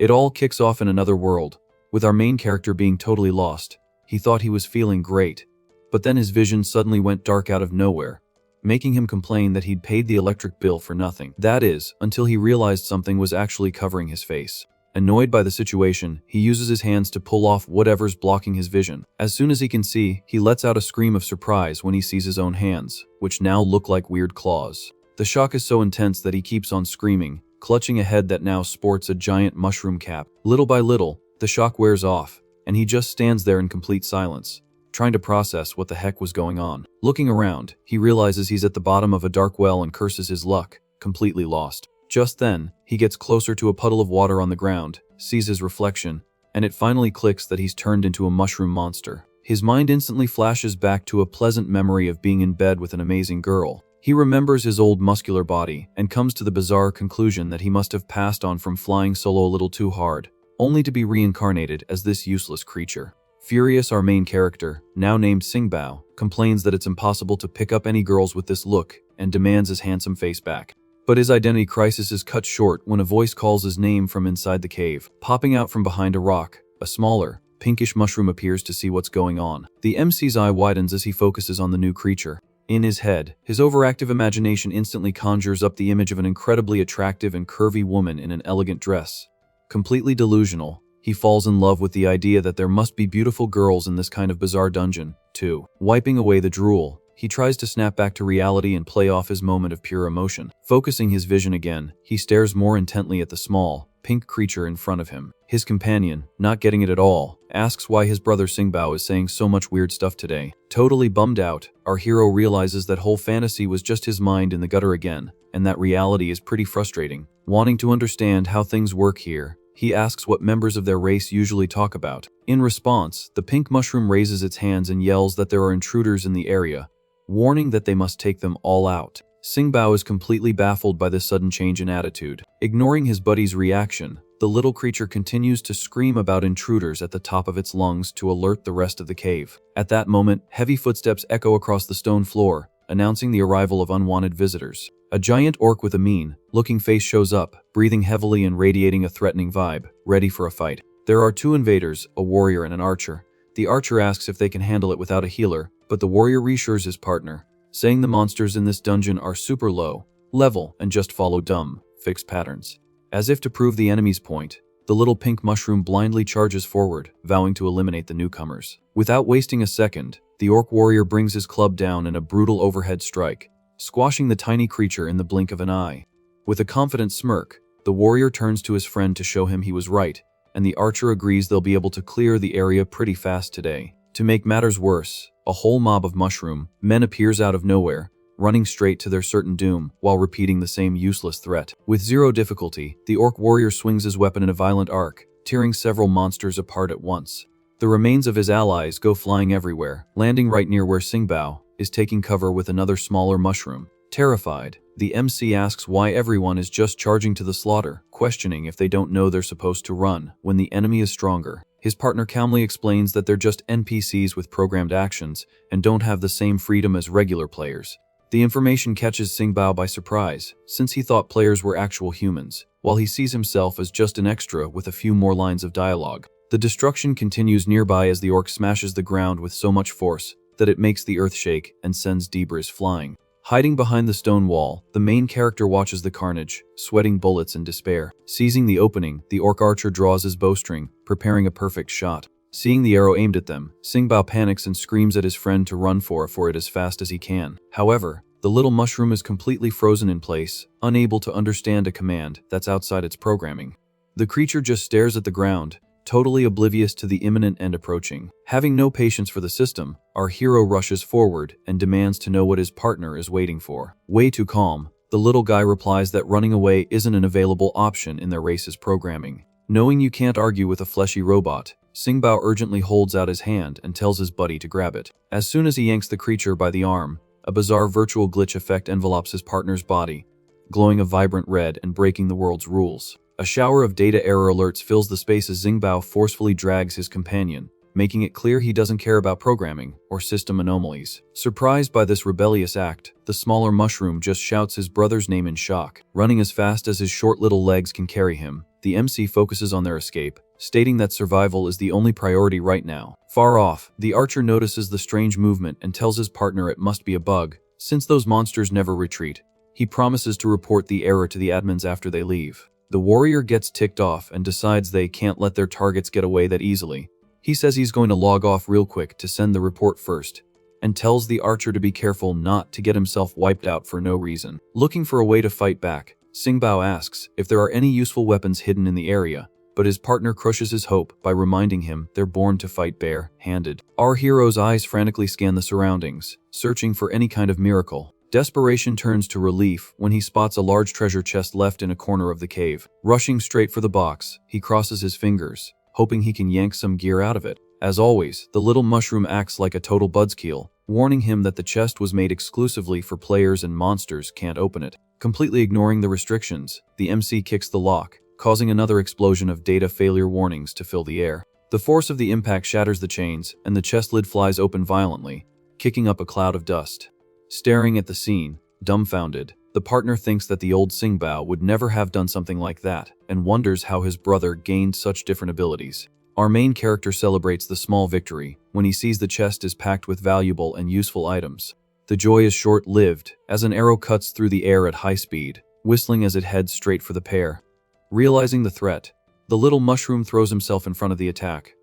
It all kicks off in another world, with our main character being totally lost. He thought he was feeling great, but then his vision suddenly went dark out of nowhere, making him complain that he'd paid the electric bill for nothing. That is, until he realized something was actually covering his face. Annoyed by the situation, he uses his hands to pull off whatever's blocking his vision. As soon as he can see, he lets out a scream of surprise when he sees his own hands, which now look like weird claws. The shock is so intense that he keeps on screaming, clutching a head that now sports a giant mushroom cap. Little by little, the shock wears off, and he just stands there in complete silence, trying to process what the heck was going on. Looking around, he realizes he's at the bottom of a dark well and curses his luck, completely lost. Just then, he gets closer to a puddle of water on the ground, sees his reflection, and it finally clicks that he's turned into a mushroom monster. His mind instantly flashes back to a pleasant memory of being in bed with an amazing girl. He remembers his old muscular body and comes to the bizarre conclusion that he must have passed on from flying solo a little too hard, only to be reincarnated as this useless creature. Furious, our main character, now named Singbao, complains that it's impossible to pick up any girls with this look and demands his handsome face back. But his identity crisis is cut short when a voice calls his name from inside the cave. Popping out from behind a rock, a smaller, pinkish mushroom appears to see what's going on. The MC's eye widens as he focuses on the new creature. In his head, his overactive imagination instantly conjures up the image of an incredibly attractive and curvy woman in an elegant dress. Completely delusional, he falls in love with the idea that there must be beautiful girls in this kind of bizarre dungeon, too. Wiping away the drool, he tries to snap back to reality and play off his moment of pure emotion. Focusing his vision again, he stares more intently at the small, pink creature in front of him. His companion, not getting it at all, asks why his brother Singbao is saying so much weird stuff today. Totally bummed out, our hero realizes that whole fantasy was just his mind in the gutter again, and that reality is pretty frustrating. Wanting to understand how things work here, he asks what members of their race usually talk about. In response, the pink mushroom raises its hands and yells that there are intruders in the area, warning that they must take them all out. Singbao is completely baffled by this sudden change in attitude. Ignoring his buddy's reaction, the little creature continues to scream about intruders at the top of its lungs to alert the rest of the cave. At that moment, heavy footsteps echo across the stone floor, announcing the arrival of unwanted visitors. A giant orc with a mean-looking face shows up, breathing heavily and radiating a threatening vibe, ready for a fight. There are two invaders, a warrior and an archer. The archer asks if they can handle it without a healer, but the warrior reassures his partner, saying the monsters in this dungeon are super low level and just follow dumb, fixed patterns. As if to prove the enemy's point, the little pink mushroom blindly charges forward, vowing to eliminate the newcomers. Without wasting a second, the orc warrior brings his club down in a brutal overhead strike, squashing the tiny creature in the blink of an eye. With a confident smirk, the warrior turns to his friend to show him he was right, and the archer agrees they'll be able to clear the area pretty fast today. To make matters worse, a whole mob of mushroom men appears out of nowhere, running straight to their certain doom while repeating the same useless threat. With zero difficulty, the orc warrior swings his weapon in a violent arc, tearing several monsters apart at once. The remains of his allies go flying everywhere, landing right near where Singbao is taking cover with another smaller mushroom. Terrified, the MC asks why everyone is just charging to the slaughter, questioning if they don't know they're supposed to run when the enemy is stronger. His partner calmly explains that they're just NPCs with programmed actions and don't have the same freedom as regular players. The information catches Singbao by surprise, since he thought players were actual humans, while he sees himself as just an extra with a few more lines of dialogue. The destruction continues nearby as the orc smashes the ground with so much force that it makes the earth shake and sends debris flying. Hiding behind the stone wall, the main character watches the carnage, sweating bullets in despair. Seizing the opening, the orc archer draws his bowstring, preparing a perfect shot. Seeing the arrow aimed at them, Singbao panics and screams at his friend to run for it as fast as he can. However, the little mushroom is completely frozen in place, unable to understand a command that's outside its programming. The creature just stares at the ground, totally oblivious to the imminent end approaching. Having no patience for the system, our hero rushes forward and demands to know what his partner is waiting for. Way too calm, the little guy replies that running away isn't an available option in their race's programming. Knowing you can't argue with a fleshy robot, Singbao urgently holds out his hand and tells his buddy to grab it. As soon as he yanks the creature by the arm, a bizarre virtual glitch effect envelops his partner's body, glowing a vibrant red and breaking the world's rules. A shower of data error alerts fills the space as Singbao forcefully drags his companion, making it clear he doesn't care about programming or system anomalies. Surprised by this rebellious act, the smaller mushroom just shouts his brother's name in shock. Running as fast as his short little legs can carry him, the MC focuses on their escape, stating that survival is the only priority right now. Far off, the archer notices the strange movement and tells his partner it must be a bug, since those monsters never retreat. He promises to report the error to the admins after they leave. The warrior gets ticked off and decides they can't let their targets get away that easily. He says he's going to log off real quick to send the report first, and tells the archer to be careful not to get himself wiped out for no reason. Looking for a way to fight back, Singbao asks if there are any useful weapons hidden in the area, but his partner crushes his hope by reminding him they're born to fight bare-handed. Our hero's eyes frantically scan the surroundings, searching for any kind of miracle. Desperation turns to relief when he spots a large treasure chest left in a corner of the cave. Rushing straight for the box, he crosses his fingers, hoping he can yank some gear out of it. As always, the little mushroom acts like a total buzzkill, warning him that the chest was made exclusively for players and monsters can't open it. Completely ignoring the restrictions, the MC kicks the lock, causing another explosion of data failure warnings to fill the air. The force of the impact shatters the chains, and the chest lid flies open violently, kicking up a cloud of dust. Staring at the scene, dumbfounded, the partner thinks that the old Singbao would never have done something like that, and wonders how his brother gained such different abilities. Our main character celebrates the small victory when he sees the chest is packed with valuable and useful items. The joy is short-lived, as an arrow cuts through the air at high speed, whistling as it heads straight for the pair. Realizing the threat, the little mushroom throws himself in front of the attack,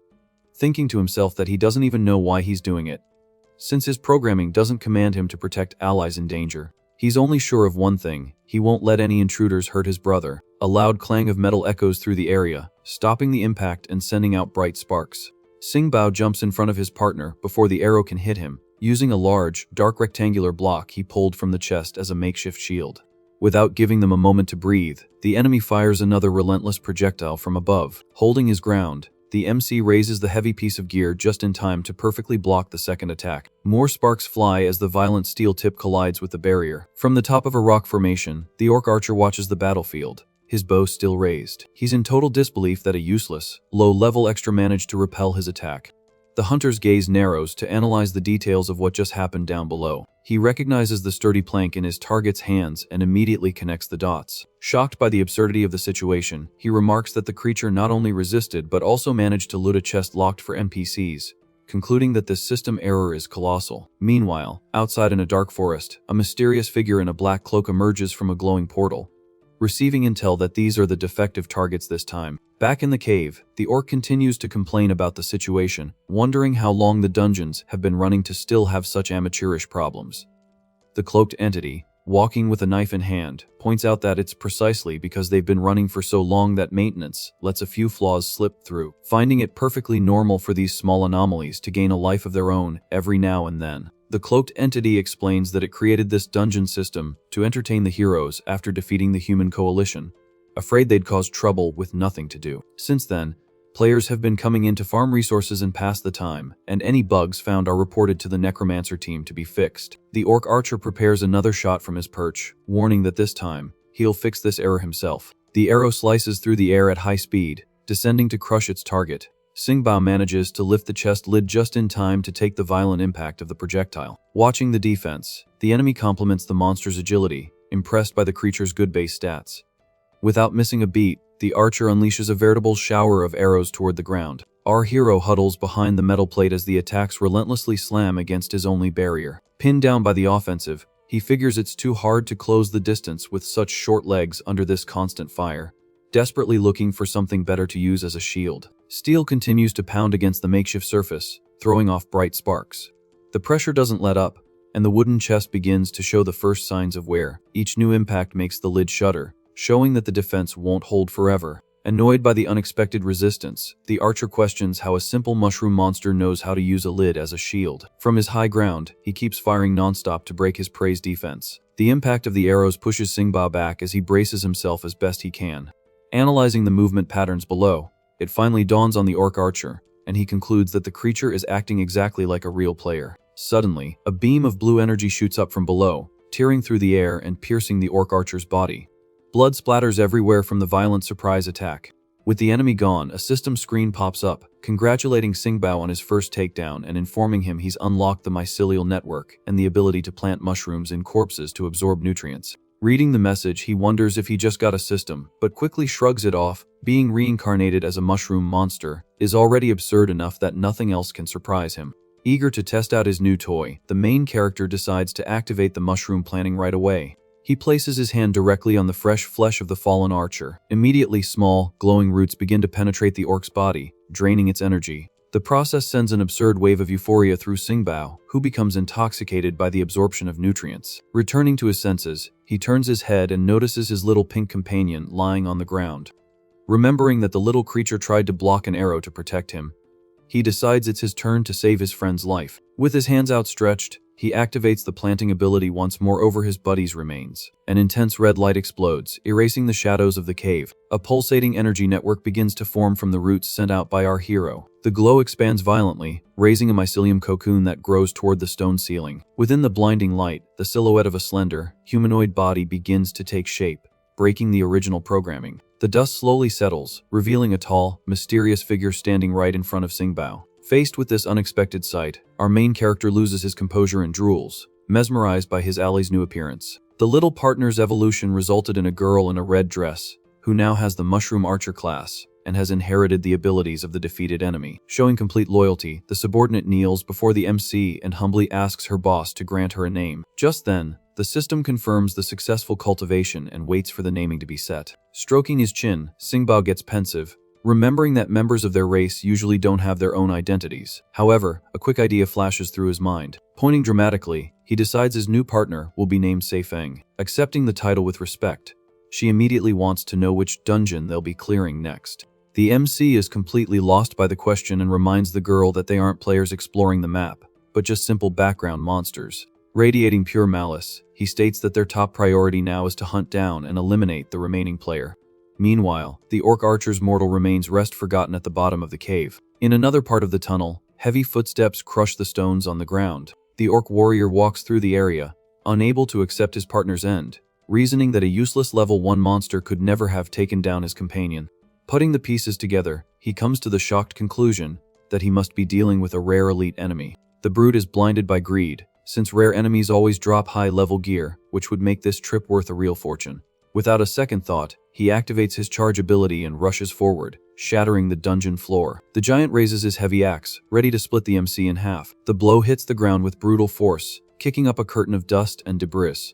thinking to himself that he doesn't even know why he's doing it, since his programming doesn't command him to protect allies in danger. He's only sure of one thing: he won't let any intruders hurt his brother. A loud clang of metal echoes through the area, stopping the impact and sending out bright sparks. Singbao jumps in front of his partner before the arrow can hit him, using a large, dark rectangular block he pulled from the chest as a makeshift shield. Without giving them a moment to breathe, the enemy fires another relentless projectile from above. Holding his ground, the MC raises the heavy piece of gear just in time to perfectly block the second attack. More sparks fly as the violent steel tip collides with the barrier. From the top of a rock formation, the orc archer watches the battlefield, his bow still raised. He's in total disbelief that a useless, low-level extra managed to repel his attack. The hunter's gaze narrows to analyze the details of what just happened down below. He recognizes the sturdy plank in his target's hands and immediately connects the dots. Shocked by the absurdity of the situation, he remarks that the creature not only resisted but also managed to loot a chest locked for NPCs, concluding that this system error is colossal. Meanwhile, outside in a dark forest, a mysterious figure in a black cloak emerges from a glowing portal, receiving intel that these are the defective targets this time. Back in the cave, the orc continues to complain about the situation, wondering how long the dungeons have been running to still have such amateurish problems. The cloaked entity, walking with a knife in hand, points out that it's precisely because they've been running for so long that maintenance lets a few flaws slip through, finding it perfectly normal for these small anomalies to gain a life of their own every now and then. The cloaked entity explains that it created this dungeon system to entertain the heroes after defeating the human coalition, afraid they'd cause trouble with nothing to do. Since then, players have been coming in to farm resources and pass the time, and any bugs found are reported to the necromancer team to be fixed. The orc archer prepares another shot from his perch, warning that this time, he'll fix this error himself. The arrow slices through the air at high speed, descending to crush its target. Singbao manages to lift the chest lid just in time to take the violent impact of the projectile. Watching the defense, the enemy compliments the monster's agility, impressed by the creature's good base stats. Without missing a beat, the archer unleashes a veritable shower of arrows toward the ground. Our hero huddles behind the metal plate as the attacks relentlessly slam against his only barrier. Pinned down by the offensive, he figures it's too hard to close the distance with such short legs under this constant fire, desperately looking for something better to use as a shield. Steel continues to pound against the makeshift surface, throwing off bright sparks. The pressure doesn't let up, and the wooden chest begins to show the first signs of wear. Each new impact makes the lid shudder, showing that the defense won't hold forever. Annoyed by the unexpected resistance, the archer questions how a simple mushroom monster knows how to use a lid as a shield. From his high ground, he keeps firing nonstop to break his prey's defense. The impact of the arrows pushes Singbao back as he braces himself as best he can. Analyzing the movement patterns below, it finally dawns on the orc archer, and he concludes that the creature is acting exactly like a real player. Suddenly, a beam of blue energy shoots up from below, tearing through the air and piercing the orc archer's body. Blood splatters everywhere from the violent surprise attack. With the enemy gone, a system screen pops up, congratulating Singbao on his first takedown and informing him he's unlocked the mycelial network and the ability to plant mushrooms in corpses to absorb nutrients. Reading the message, he wonders if he just got a system, but quickly shrugs it off. Being reincarnated as a mushroom monster is already absurd enough that nothing else can surprise him. Eager to test out his new toy, the main character decides to activate the mushroom planning right away. He places his hand directly on the fresh flesh of the fallen archer. Immediately, small, glowing roots begin to penetrate the orc's body, draining its energy. The process sends an absurd wave of euphoria through Singbao, who becomes intoxicated by the absorption of nutrients. Returning to his senses, he turns his head and notices his little pink companion lying on the ground. Remembering that the little creature tried to block an arrow to protect him, he decides it's his turn to save his friend's life. With his hands outstretched, he activates the planting ability once more over his buddy's remains. An intense red light explodes, erasing the shadows of the cave. A pulsating energy network begins to form from the roots sent out by our hero. The glow expands violently, raising a mycelium cocoon that grows toward the stone ceiling. Within the blinding light, the silhouette of a slender, humanoid body begins to take shape, breaking the original programming. The dust slowly settles, revealing a tall, mysterious figure standing right in front of Singbao. Faced with this unexpected sight, our main character loses his composure and drools, mesmerized by his ally's new appearance. The little partner's evolution resulted in a girl in a red dress, who now has the Mushroom Archer class, and has inherited the abilities of the defeated enemy. Showing complete loyalty, the subordinate kneels before the MC and humbly asks her boss to grant her a name. Just then, the system confirms the successful cultivation and waits for the naming to be set. Stroking his chin, Singbao gets pensive, remembering that members of their race usually don't have their own identities. However, a quick idea flashes through his mind. Pointing dramatically, he decides his new partner will be named Seifeng. Accepting the title with respect, she immediately wants to know which dungeon they'll be clearing next. The MC is completely lost by the question and reminds the girl that they aren't players exploring the map, but just simple background monsters. Radiating pure malice, he states that their top priority now is to hunt down and eliminate the remaining player. Meanwhile, the orc archer's mortal remains rest forgotten at the bottom of the cave. In another part of the tunnel, heavy footsteps crush the stones on the ground. The orc warrior walks through the area, unable to accept his partner's end, reasoning that a useless level 1 monster could never have taken down his companion. Putting the pieces together, he comes to the shocked conclusion that he must be dealing with a rare elite enemy. The brute is blinded by greed, since rare enemies always drop high-level gear, which would make this trip worth a real fortune. Without a second thought, he activates his charge ability and rushes forward, shattering the dungeon floor. The giant raises his heavy axe, ready to split the MC in half. The blow hits the ground with brutal force, kicking up a curtain of dust and debris.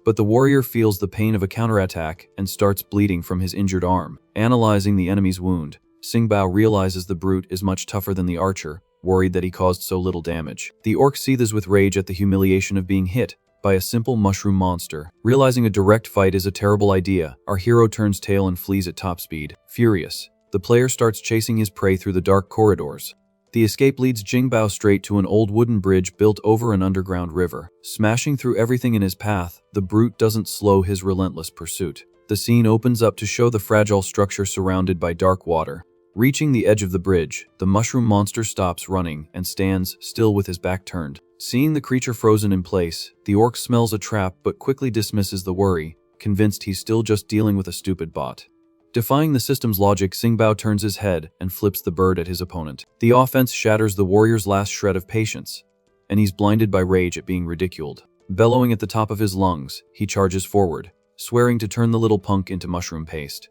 But the warrior feels the pain of a counterattack and starts bleeding from his injured arm. Analyzing the enemy's wound, Singbao realizes the brute is much tougher than the archer, worried that he caused so little damage. The orc seethes with rage at the humiliation of being hit by a simple mushroom monster. Realizing a direct fight is a terrible idea, our hero turns tail and flees at top speed. Furious, the player starts chasing his prey through the dark corridors. The escape leads Jingbao straight to an old wooden bridge built over an underground river. Smashing through everything in his path, the brute doesn't slow his relentless pursuit. The scene opens up to show the fragile structure surrounded by dark water. Reaching the edge of the bridge, the mushroom monster stops running and stands still with his back turned. Seeing the creature frozen in place, the orc smells a trap but quickly dismisses the worry, convinced he's still just dealing with a stupid bot. Defying the system's logic, Singbao turns his head and flips the bird at his opponent. The offense shatters the warrior's last shred of patience, and he's blinded by rage at being ridiculed. Bellowing at the top of his lungs, he charges forward, swearing to turn the little punk into mushroom paste.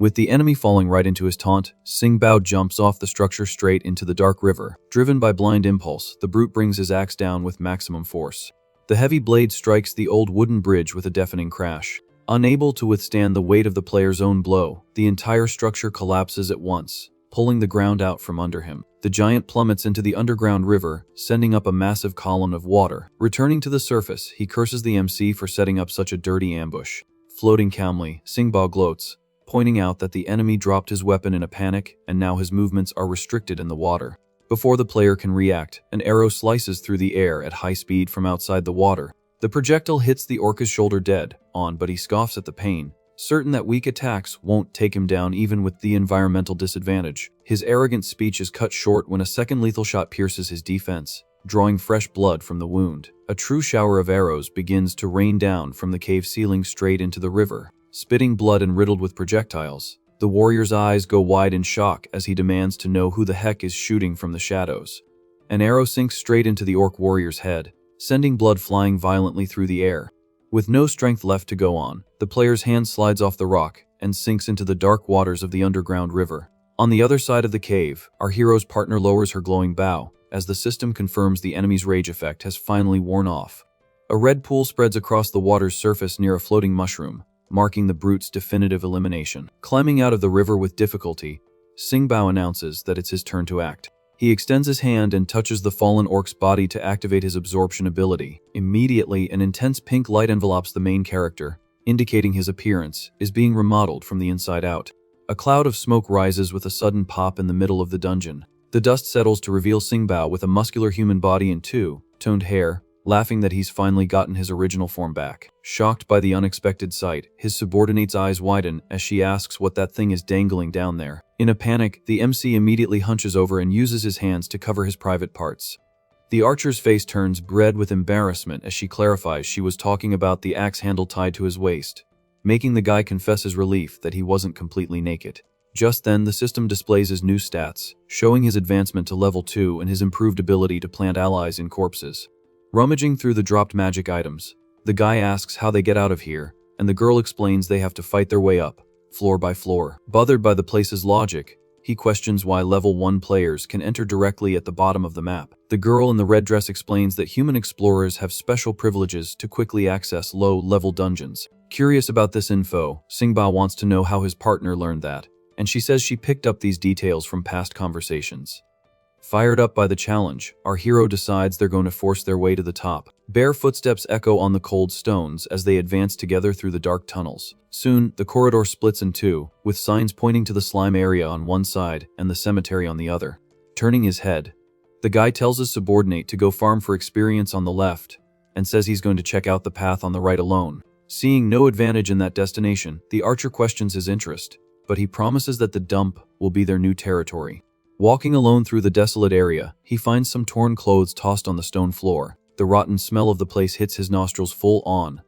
With the enemy falling right into his taunt, Singbao jumps off the structure straight into the dark river. Driven by blind impulse, the brute brings his axe down with maximum force. The heavy blade strikes the old wooden bridge with a deafening crash. Unable to withstand the weight of the player's own blow, the entire structure collapses at once, pulling the ground out from under him. The giant plummets into the underground river, sending up a massive column of water. Returning to the surface, he curses the MC for setting up such a dirty ambush. Floating calmly, Singbao gloats, pointing out that the enemy dropped his weapon in a panic and now his movements are restricted in the water. Before the player can react, an arrow slices through the air at high speed from outside the water. The projectile hits the orca's shoulder dead on, but he scoffs at the pain, certain that weak attacks won't take him down even with the environmental disadvantage. His arrogant speech is cut short when a second lethal shot pierces his defense, drawing fresh blood from the wound. A true shower of arrows begins to rain down from the cave ceiling straight into the river. Spitting blood and riddled with projectiles, the warrior's eyes go wide in shock as he demands to know who the heck is shooting from the shadows. An arrow sinks straight into the orc warrior's head, sending blood flying violently through the air. With no strength left to go on, the player's hand slides off the rock and sinks into the dark waters of the underground river. On the other side of the cave, our hero's partner lowers her glowing bow, as the system confirms the enemy's rage effect has finally worn off. A red pool spreads across the water's surface near a floating mushroom, marking the brute's definitive elimination. Climbing out of the river with difficulty, Singbao announces that it's his turn to act. He extends his hand and touches the fallen orc's body to activate his absorption ability. Immediately, an intense pink light envelops the main character, indicating his appearance is being remodeled from the inside out. A cloud of smoke rises with a sudden pop in the middle of the dungeon. The dust settles to reveal Singbao with a muscular human body and two-toned hair, laughing that he's finally gotten his original form back. Shocked by the unexpected sight, his subordinate's eyes widen as she asks what that thing is dangling down there. In a panic, the MC immediately hunches over and uses his hands to cover his private parts. The archer's face turns red with embarrassment as she clarifies she was talking about the axe handle tied to his waist, making the guy confess his relief that he wasn't completely naked. Just then, the system displays his new stats, showing his advancement to level 2 and his improved ability to plant allies in corpses. Rummaging through the dropped magic items, the guy asks how they get out of here, and the girl explains they have to fight their way up, floor by floor. Bothered by the place's logic, he questions why level 1 players can enter directly at the bottom of the map. The girl in the red dress explains that human explorers have special privileges to quickly access low-level dungeons. Curious about this info, Singbao wants to know how his partner learned that, and she says she picked up these details from past conversations. Fired up by the challenge, our hero decides they're going to force their way to the top. Bare footsteps echo on the cold stones as they advance together through the dark tunnels. Soon, the corridor splits in two, with signs pointing to the slime area on one side and the cemetery on the other. Turning his head, the guy tells his subordinate to go farm for experience on the left, and says he's going to check out the path on the right alone. Seeing no advantage in that destination, the archer questions his interest, but he promises that the dump will be their new territory. Walking alone through the desolate area, he finds some torn clothes tossed on the stone floor. The rotten smell of the place hits his nostrils full on,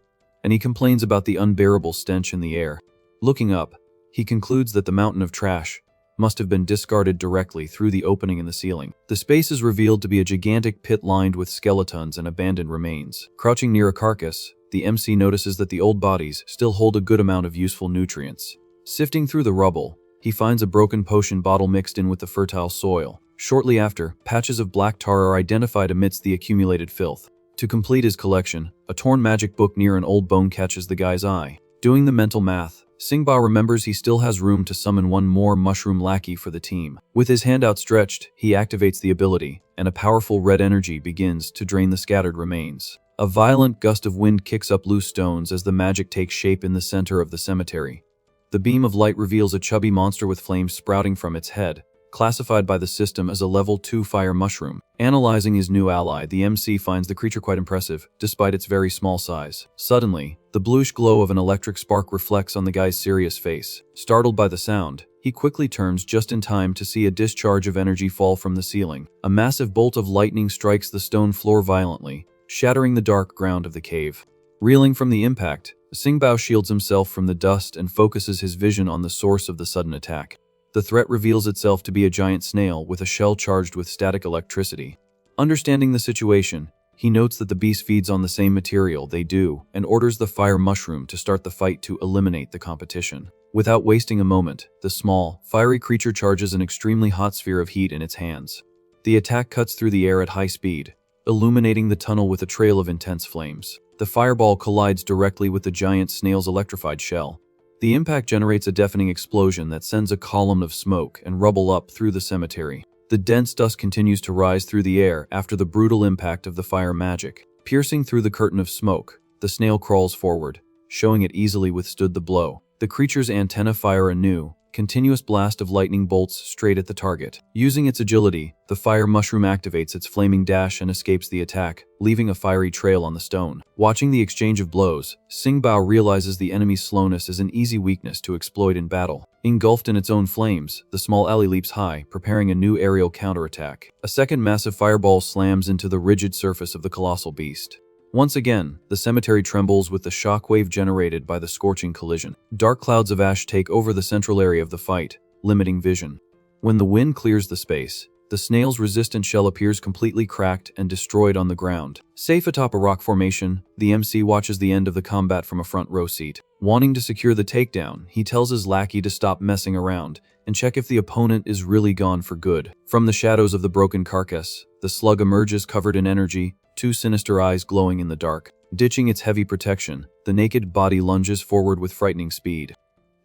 and he complains about the unbearable stench in the air. Looking up, he concludes that the mountain of trash must have been discarded directly through the opening in the ceiling. The space is revealed to be a gigantic pit lined with skeletons and abandoned remains. Crouching near a carcass, the MC notices that the old bodies still hold a good amount of useful nutrients. Sifting through the rubble, he finds a broken potion bottle mixed in with the fertile soil. Shortly after, patches of black tar are identified amidst the accumulated filth. To complete his collection, a torn magic book near an old bone catches the guy's eye. Doing the mental math, Singbao remembers he still has room to summon one more mushroom lackey for the team. With his hand outstretched, he activates the ability, and a powerful red energy begins to drain the scattered remains. A violent gust of wind kicks up loose stones as the magic takes shape in the center of the cemetery. The beam of light reveals a chubby monster with flames sprouting from its head, classified by the system as a level 2 fire mushroom. Analyzing his new ally, the MC finds the creature quite impressive, despite its very small size. Suddenly, the bluish glow of an electric spark reflects on the guy's serious face. Startled by the sound, he quickly turns just in time to see a discharge of energy fall from the ceiling. A massive bolt of lightning strikes the stone floor violently, shattering the dark ground of the cave. Reeling from the impact, Singbao shields himself from the dust and focuses his vision on the source of the sudden attack. The threat reveals itself to be a giant snail with a shell charged with static electricity. Understanding the situation, he notes that the beast feeds on the same material they do and orders the fire mushroom to start the fight to eliminate the competition. Without wasting a moment, the small, fiery creature charges an extremely hot sphere of heat in its hands. The attack cuts through the air at high speed, illuminating the tunnel with a trail of intense flames. The fireball collides directly with the giant snail's electrified shell. The impact generates a deafening explosion that sends a column of smoke and rubble up through the cemetery. The dense dust continues to rise through the air after the brutal impact of the fire magic. Piercing through the curtain of smoke, the snail crawls forward, showing it easily withstood the blow. The creature's antennae fire a new, continuous blast of lightning bolts straight at the target. Using its agility, the fire mushroom activates its flaming dash and escapes the attack, leaving a fiery trail on the stone. Watching the exchange of blows, Singbao realizes the enemy's slowness is an easy weakness to exploit in battle. Engulfed in its own flames, the small alley leaps high, preparing a new aerial counterattack. A second massive fireball slams into the rigid surface of the colossal beast. Once again, the cemetery trembles with the shockwave generated by the scorching collision. Dark clouds of ash take over the central area of the fight, limiting vision. When the wind clears the space, The snail's resistant shell appears completely cracked and destroyed on the ground. Safe atop a rock formation, the MC watches the end of the combat from a front row seat. Wanting to secure the takedown, he tells his lackey to stop messing around and check if the opponent is really gone for good. From the shadows of the broken carcass, the slug emerges covered in energy, two sinister eyes glowing in the dark. Ditching its heavy protection, the naked body lunges forward with frightening speed.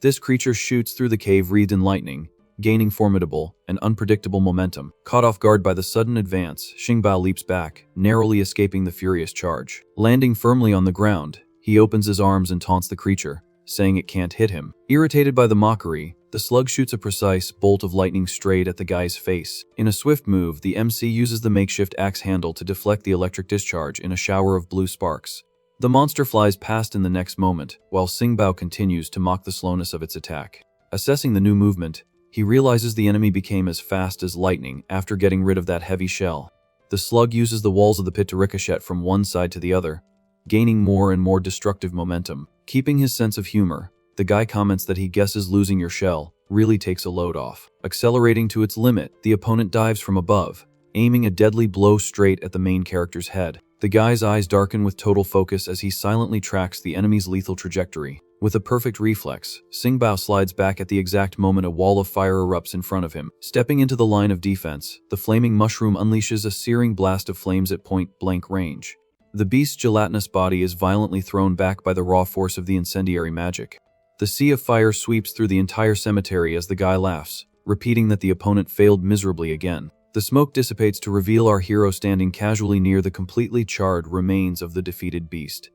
This creature shoots through the cave wreathed in lightning, gaining formidable and unpredictable momentum. Caught off guard by the sudden advance, Xingbao leaps back, narrowly escaping the furious charge. Landing firmly on the ground, he opens his arms and taunts the creature, saying it can't hit him. Irritated by the mockery, the slug shoots a precise bolt of lightning straight at the guy's face. In a swift move, the MC uses the makeshift axe handle to deflect the electric discharge in a shower of blue sparks. The monster flies past in the next moment, while Xingbao continues to mock the slowness of its attack. Assessing the new movement, he realizes the enemy became as fast as lightning after getting rid of that heavy shell. The slug uses the walls of the pit to ricochet from one side to the other, gaining more and more destructive momentum. Keeping his sense of humor, the guy comments that he guesses losing your shell really takes a load off. Accelerating to its limit, the opponent dives from above, aiming a deadly blow straight at the main character's head. The guy's eyes darken with total focus as he silently tracks the enemy's lethal trajectory. With a perfect reflex, Xingbao slides back at the exact moment a wall of fire erupts in front of him. Stepping into the line of defense, the flaming mushroom unleashes a searing blast of flames at point-blank range. The beast's gelatinous body is violently thrown back by the raw force of the incendiary magic. The sea of fire sweeps through the entire cemetery as the guy laughs, repeating that the opponent failed miserably again. The smoke dissipates to reveal our hero standing casually near the completely charred remains of the defeated beast.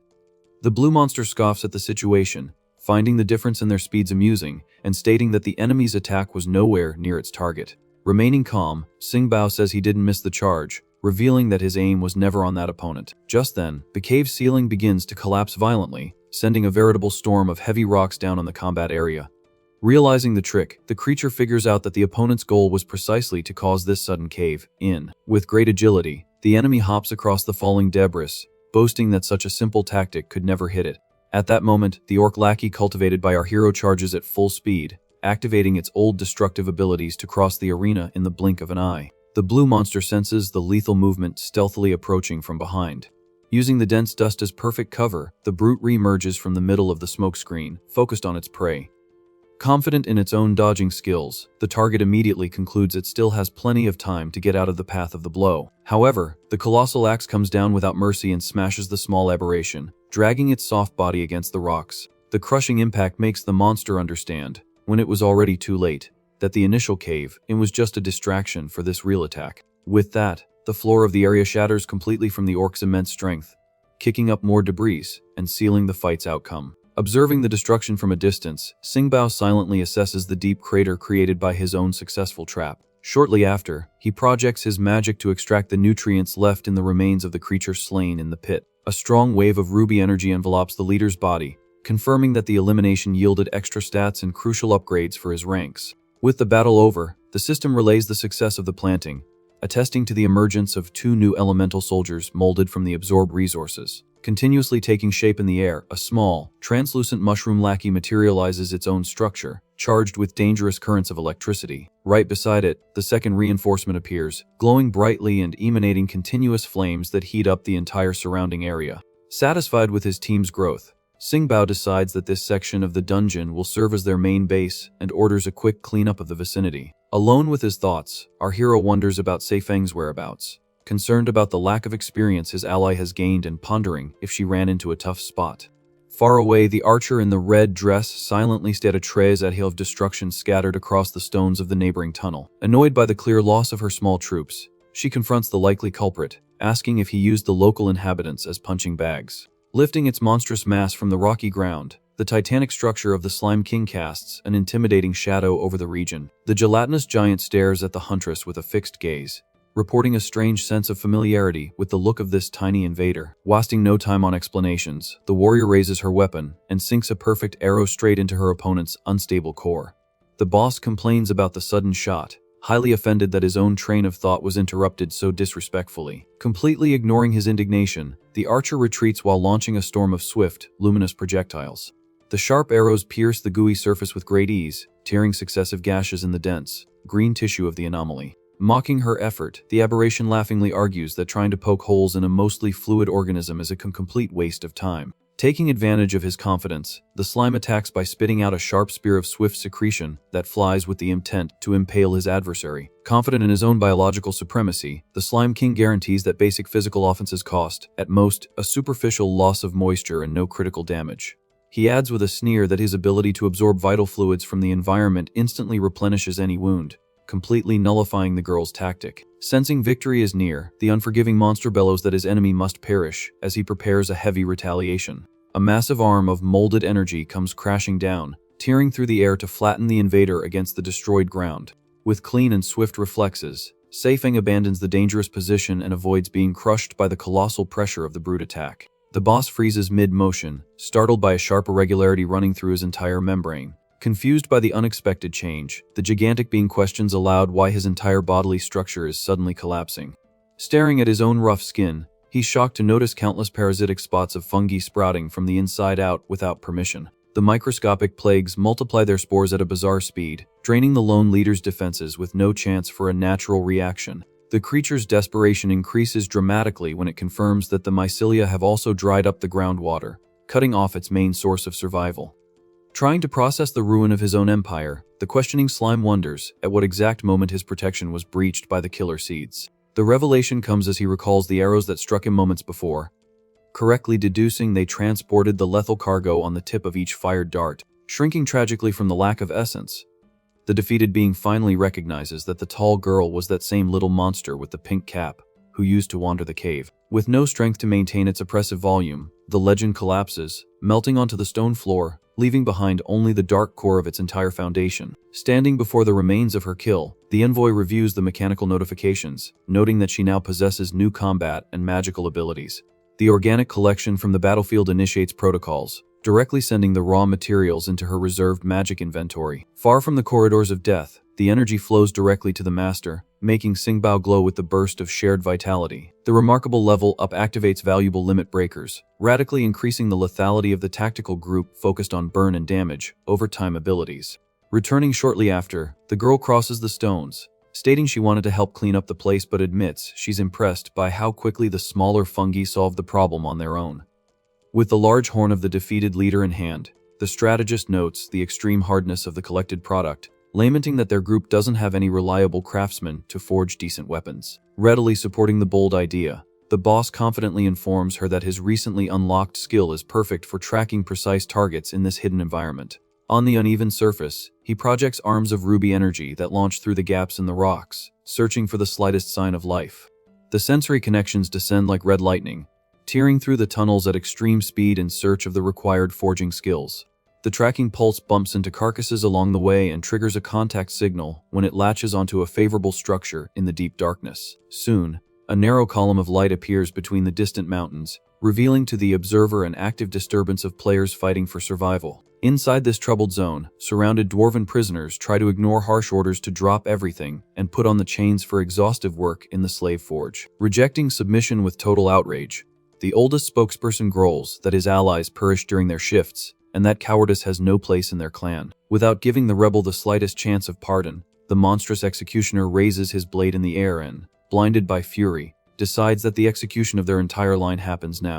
The blue monster scoffs at the situation, finding the difference in their speeds amusing, and stating that the enemy's attack was nowhere near its target. Remaining calm, Xingbao says he didn't miss the charge, revealing that his aim was never on that opponent. Just then, the cave's ceiling begins to collapse violently, sending a veritable storm of heavy rocks down on the combat area. Realizing the trick, the creature figures out that the opponent's goal was precisely to cause this sudden cave-in. With great agility, the enemy hops across the falling debris, boasting that such a simple tactic could never hit it. At that moment, the orc lackey cultivated by our hero charges at full speed, activating its old destructive abilities to cross the arena in the blink of an eye. The blue monster senses the lethal movement stealthily approaching from behind. Using the dense dust as perfect cover, the brute re-emerges from the middle of the smoke screen, focused on its prey. Confident in its own dodging skills, the target immediately concludes it still has plenty of time to get out of the path of the blow. However, the colossal axe comes down without mercy and smashes the small aberration, dragging its soft body against the rocks. The crushing impact makes the monster understand, when it was already too late, that the initial cave-in was just a distraction for this real attack. With that, the floor of the area shatters completely from the orc's immense strength, kicking up more debris and sealing the fight's outcome. Observing the destruction from a distance, Xingbao silently assesses the deep crater created by his own successful trap. Shortly after, he projects his magic to extract the nutrients left in the remains of the creature slain in the pit. A strong wave of ruby energy envelops the leader's body, confirming that the elimination yielded extra stats and crucial upgrades for his ranks. With the battle over, the system relays the success of the planting, attesting to the emergence of two new elemental soldiers molded from the absorbed resources. Continuously taking shape in the air, a small, translucent mushroom lackey materializes its own structure, charged with dangerous currents of electricity. Right beside it, the second reinforcement appears, glowing brightly and emanating continuous flames that heat up the entire surrounding area. Satisfied with his team's growth, Xingbao decides that this section of the dungeon will serve as their main base and orders a quick cleanup of the vicinity. Alone with his thoughts, our hero wonders about Seifeng's whereabouts. Concerned about the lack of experience his ally has gained and pondering if she ran into a tough spot. Far away, the archer in the red dress silently stared a trace at hail of destruction scattered across the stones of the neighboring tunnel. Annoyed by the clear loss of her small troops, she confronts the likely culprit, asking if he used the local inhabitants as punching bags. Lifting its monstrous mass from the rocky ground, the titanic structure of the Slime King casts an intimidating shadow over the region. The gelatinous giant stares at the huntress with a fixed gaze, reporting a strange sense of familiarity with the look of this tiny invader. Wasting no time on explanations, the warrior raises her weapon and sinks a perfect arrow straight into her opponent's unstable core. The boss complains about the sudden shot, highly offended that his own train of thought was interrupted so disrespectfully. Completely ignoring his indignation, the archer retreats while launching a storm of swift, luminous projectiles. The sharp arrows pierce the gooey surface with great ease, tearing successive gashes in the dense, green tissue of the anomaly. Mocking her effort, the aberration laughingly argues that trying to poke holes in a mostly fluid organism is a complete waste of time. Taking advantage of his confidence, the slime attacks by spitting out a sharp spear of swift secretion that flies with the intent to impale his adversary. Confident in his own biological supremacy, the Slime King guarantees that basic physical offenses cost, at most, a superficial loss of moisture and no critical damage. He adds with a sneer that his ability to absorb vital fluids from the environment instantly replenishes any wound, completely nullifying the girl's tactic. Sensing victory is near, the unforgiving monster bellows that his enemy must perish as he prepares a heavy retaliation. A massive arm of molded energy comes crashing down, tearing through the air to flatten the invader against the destroyed ground. With clean and swift reflexes, Seifeng abandons the dangerous position and avoids being crushed by the colossal pressure of the brute attack. The boss freezes mid-motion, startled by a sharp irregularity running through his entire membrane. Confused by the unexpected change, the gigantic being questions aloud why his entire bodily structure is suddenly collapsing. Staring at his own rough skin, he's shocked to notice countless parasitic spots of fungi sprouting from the inside out without permission. The microscopic plagues multiply their spores at a bizarre speed, draining the lone leader's defenses with no chance for a natural reaction. The creature's desperation increases dramatically when it confirms that the mycelia have also dried up the groundwater, cutting off its main source of survival. Trying to process the ruin of his own empire, the questioning slime wonders at what exact moment his protection was breached by the killer seeds. The revelation comes as he recalls the arrows that struck him moments before, correctly deducing they transported the lethal cargo on the tip of each fired dart. Shrinking tragically from the lack of essence, the defeated being finally recognizes that the tall girl was that same little monster with the pink cap, who used to wander the cave. With no strength to maintain its oppressive volume, the legend collapses, melting onto the stone floor, leaving behind only the dark core of its entire foundation. Standing before the remains of her kill, the envoy reviews the mechanical notifications, noting that she now possesses new combat and magical abilities. The organic collection from the battlefield initiates protocols, directly sending the raw materials into her reserved magic inventory. Far from the corridors of death, the energy flows directly to the master, making Xingbao glow with the burst of shared vitality. The remarkable level up activates valuable limit breakers, radically increasing the lethality of the tactical group focused on burn and damage over time abilities. Returning shortly after, the girl crosses the stones, stating she wanted to help clean up the place but admits she's impressed by how quickly the smaller fungi solved the problem on their own. With the large horn of the defeated leader in hand, the strategist notes the extreme hardness of the collected product, lamenting that their group doesn't have any reliable craftsmen to forge decent weapons. Readily supporting the bold idea, the boss confidently informs her that his recently unlocked skill is perfect for tracking precise targets in this hidden environment. On the uneven surface, he projects arms of ruby energy that launch through the gaps in the rocks, searching for the slightest sign of life. The sensory connections descend like red lightning, tearing through the tunnels at extreme speed in search of the required forging skills. The tracking pulse bumps into carcasses along the way and triggers a contact signal when it latches onto a favorable structure in the deep darkness. Soon, a narrow column of light appears between the distant mountains, revealing to the observer an active disturbance of players fighting for survival. Inside this troubled zone, surrounded dwarven prisoners try to ignore harsh orders to drop everything and put on the chains for exhaustive work in the slave forge. Rejecting submission with total outrage, the oldest spokesperson growls that his allies perished during their shifts, and that cowardice has no place in their clan. Without giving the rebel the slightest chance of pardon, the monstrous executioner raises his blade in the air and, blinded by fury, decides that the execution of their entire line happens now.